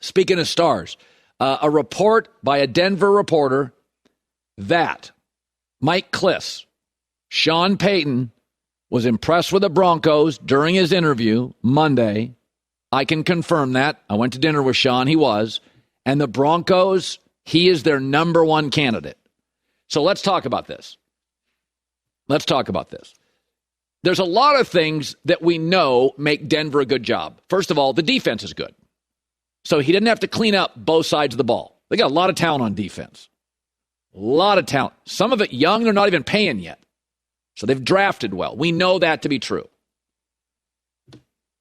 Speaking of stars, a report by a Denver reporter that Mike Kliss, Sean Payton, was impressed with the Broncos during his interview Monday. I can confirm that. I went to dinner with Sean. He was. And the Broncos, he is their number one candidate. So let's talk about this. There's a lot of things that we know make Denver a good job. First of all, the defense is good. So he didn't have to clean up both sides of the ball. They got a lot of talent on defense. A lot of talent. Some of it young, they're not even paying yet. So they've drafted well. We know that to be true.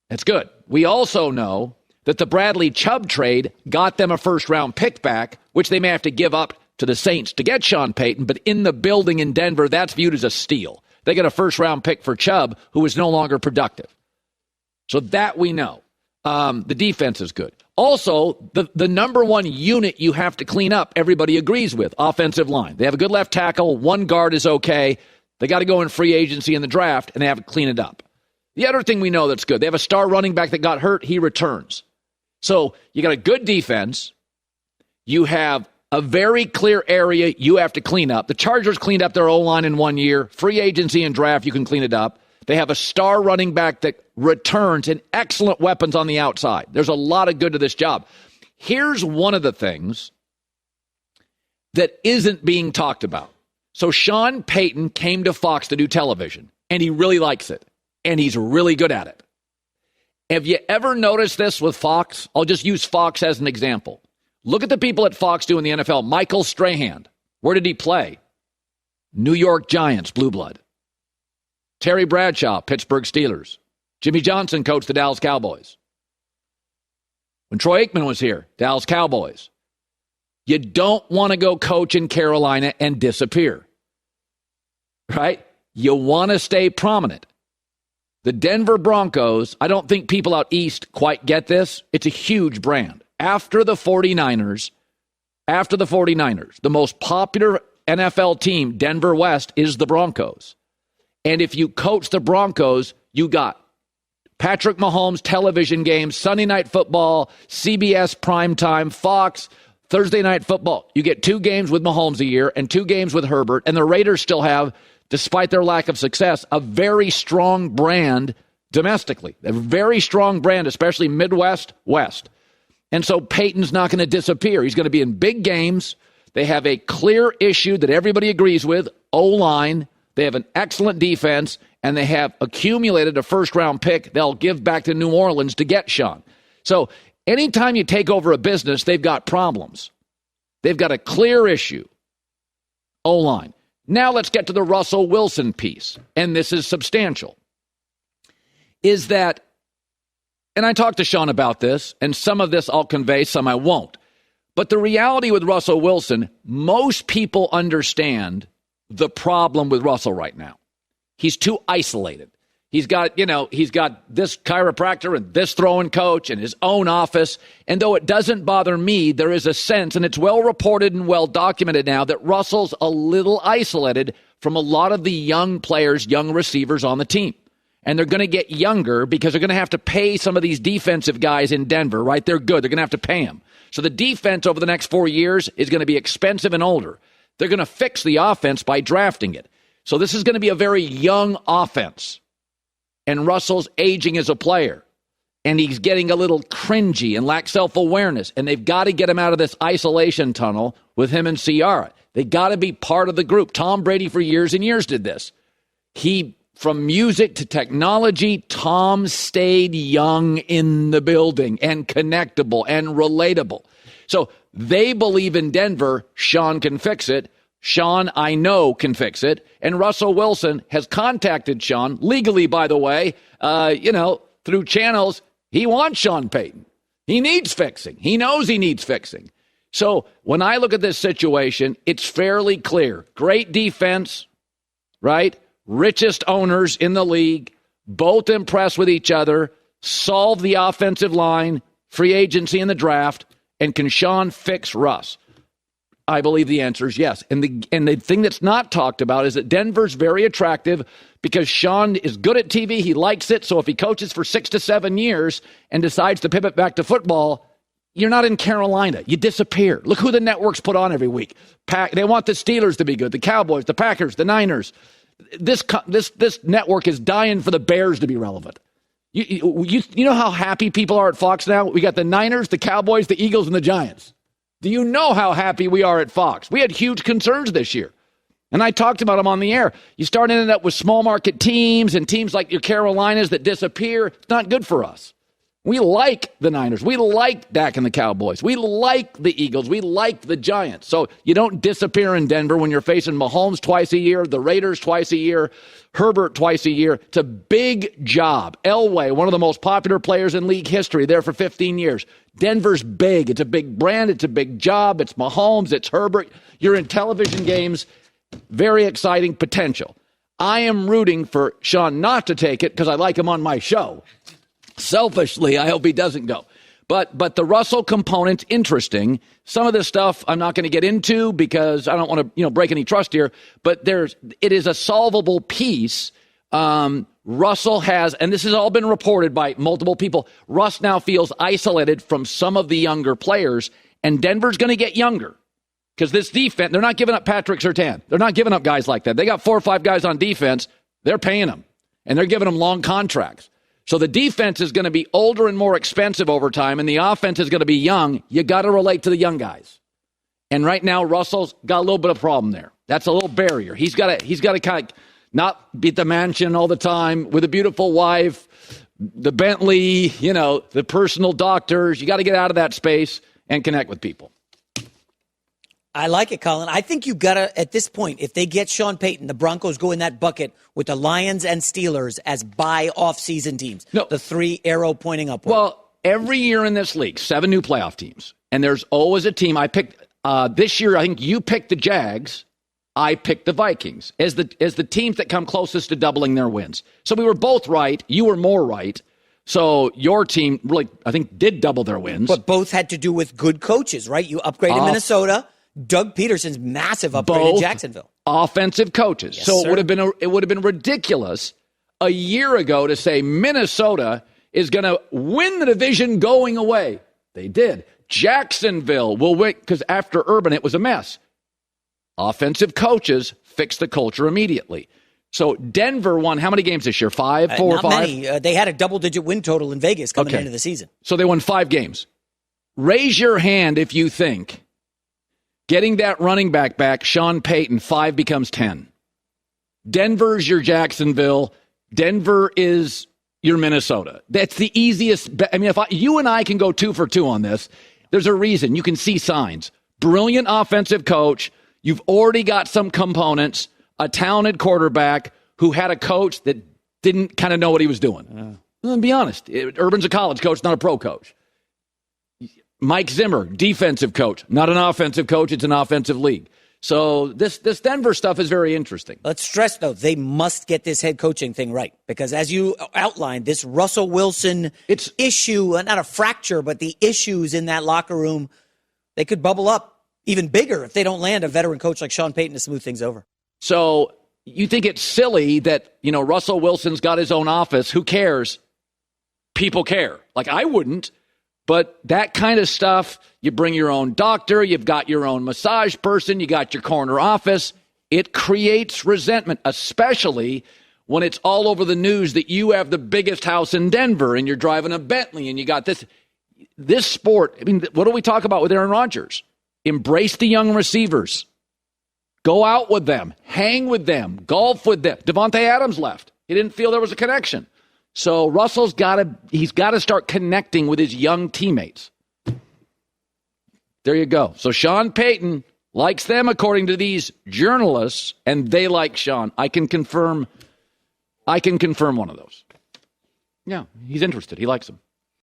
That's good. We also know that the Bradley Chubb trade got them a first-round pick back, which they may have to give up to the Saints to get Sean Payton, but in the building in Denver, that's viewed as a steal. They got a first-round pick for Chubb, who is no longer productive. So that we know. The defense is good. Also, the number one unit you have to clean up, everybody agrees with, offensive line. They have a good left tackle. One guard is okay. They got to go in free agency in the draft, and they have to clean it up. The other thing we know that's good, they have a star running back that got hurt. He returns. So you got a good defense. You have a very clear area you have to clean up. The Chargers cleaned up their O-line in 1 year. Free agency and draft, you can clean it up. They have a star running back that returns and excellent weapons on the outside. There's a lot of good to this job. Here's one of the things that isn't being talked about. So Sean Payton came to Fox to do television, and he really likes it, and he's really good at it. Have you ever noticed this with Fox? I'll just use Fox as an example. Look at the people at Fox doing the NFL. Michael Strahan, where did he play? New York Giants, blue blood. Terry Bradshaw, Pittsburgh Steelers. Jimmy Johnson coached the Dallas Cowboys. When Troy Aikman was here, Dallas Cowboys. You don't want to go coach in Carolina and disappear, right? You want to stay prominent. The Denver Broncos, I don't think people out east quite get this. It's a huge brand. After the 49ers, the most popular NFL team, Denver West, is the Broncos. And if you coach the Broncos, you got Patrick Mahomes television games, Sunday Night Football, CBS primetime, Fox, Thursday Night Football. You get 2 games with Mahomes a year and 2 games with Herbert. And the Raiders still have, despite their lack of success, a very strong brand domestically. A very strong brand, especially Midwest, West. And so Peyton's not going to disappear. He's going to be in big games. They have a clear issue that everybody agrees with, O-line. They have an excellent defense, and they have accumulated a first-round pick they'll give back to New Orleans to get Sean. So anytime you take over a business, they've got problems. They've got a clear issue, O-line. Now let's get to the Russell Wilson piece, and this is substantial, is that, and I talked to Sean about this, and some of this I'll convey, some I won't. But the reality with Russell Wilson, most people understand the problem with Russell right now. He's too isolated. He's got this chiropractor and this throwing coach and his own office. And though it doesn't bother me, there is a sense, and it's well reported and well documented now, that Russell's a little isolated from a lot of the young players, young receivers on the team. And they're going to get younger because they're going to have to pay some of these defensive guys in Denver, right? They're good. They're going to have to pay them. So the defense over the next 4 years is going to be expensive and older. They're going to fix the offense by drafting it. So this is going to be a very young offense. And Russell's aging as a player. And he's getting a little cringy and lacks self-awareness. And they've got to get him out of this isolation tunnel with him and Ciara. They got to be part of the group. Tom Brady for years and years did this. From music to technology, Tom stayed young in the building and connectable and relatable. So they believe in Denver, Sean can fix it. Sean, I know, can fix it. And Russell Wilson has contacted Sean, legally, by the way, through channels. He wants Sean Payton. He needs fixing. He knows he needs fixing. So when I look at this situation, it's fairly clear. Great defense, right? Richest owners in the league, both impressed with each other, solve the offensive line, free agency in the draft, and can Sean fix Russ? I believe the answer is yes. And the thing that's not talked about is that Denver's very attractive because Sean is good at TV. He likes it. So if he coaches for 6 to 7 years and decides to pivot back to football, You're not in Carolina. You disappear. Look who the networks put on every week. They want the Steelers to be good, the Cowboys, the Packers, the Niners. This network is dying for the Bears to be relevant. You know how happy people are at Fox now? We got the Niners, the Cowboys, the Eagles, and the Giants. Do you know how happy we are at Fox? We had huge concerns this year. And I talked about them on the air. You start ending up with small market teams and teams like your Carolinas that disappear. It's not good for us. We like the Niners. We like Dak and the Cowboys. We like the Eagles. We like the Giants. So you don't disappear in Denver when you're facing Mahomes twice a year, the Raiders twice a year, Herbert twice a year. It's a big job. Elway, one of the most popular players in league history, there for 15 years. Denver's big. It's a big brand. It's a big job. It's Mahomes. It's Herbert. You're in television games. Very exciting potential. I am rooting for Sean not to take it because I like him on my show. Selfishly, I hope he doesn't go. But the Russell component's interesting. Some of this stuff I'm not going to get into because I don't want to break any trust here. But it is a solvable piece. Russell has, and this has all been reported by multiple people. Russ now feels isolated from some of the younger players, and Denver's going to get younger because this defense. They're not giving up Patrick Surtain. They're not giving up guys like that. They got 4 or 5 guys on defense. They're paying them, and they're giving them long contracts. So the defense is going to be older and more expensive over time, and the offense is going to be young. You got to relate to the young guys. And right now, Russell's got a little bit of problem there. That's a little barrier. He's got to kind of not be at the mansion all the time with a beautiful wife, the Bentley, the personal doctors. You got to get out of that space and connect with people. I like it, Colin. I think you got to, at this point, if they get Sean Payton, the Broncos go in that bucket with the Lions and Steelers as bye off-season teams. No. The 3 arrow pointing upward. Well, every year in this league, 7 new playoff teams. And there's always a team. I picked, this year, I think you picked the Jags. I picked the Vikings as the teams that come closest to doubling their wins. So we were both right. You were more right. So your team really, I think, did double their wins. But both had to do with good coaches, right? You upgraded Minnesota. Doug Peterson's massive upgrade in Jacksonville. Offensive coaches. Yes, so sir. it would have been ridiculous a year ago to say Minnesota is going to win the division going away. They did. Jacksonville will win because after Urban it was a mess. Offensive coaches fixed the culture immediately. So Denver won how many games this year? 4 or 5? Not many. They had a double-digit win total in Vegas coming into the season. So they won 5 games. Raise your hand if you think getting that running back, Sean Payton, 5 becomes 10. Denver's your Jacksonville. Denver is your Minnesota. That's the easiest. I mean, you and I can go 2 for 2 on this. There's a reason. You can see signs. Brilliant offensive coach. You've already got some components. A talented quarterback who had a coach that didn't kind of know what he was doing. Well, be honest. Urban's a college coach, not a pro coach. Mike Zimmer, defensive coach, not an offensive coach. It's an offensive league. So this Denver stuff is very interesting. Let's stress, though, they must get this head coaching thing right. Because as you outlined, this Russell Wilson issue, not a fracture, but the issues in that locker room, they could bubble up even bigger if they don't land a veteran coach like Sean Payton to smooth things over. So you think it's silly that, Russell Wilson's got his own office. Who cares? People care. Like, I wouldn't. But that kind of stuff, you bring your own doctor, you've got your own massage person, you got your corner office. It creates resentment, especially when it's all over the news that you have the biggest house in Denver and you're driving a Bentley and you got this sport. I mean, what do we talk about with Aaron Rodgers? Embrace the young receivers. Go out with them. Hang with them. Golf with them. Devontae Adams left. He didn't feel there was a connection. So Russell's got to start connecting with his young teammates. There you go. So Sean Payton likes them according to these journalists, and they like Sean. I can confirm one of those. Yeah, he's interested. He likes him.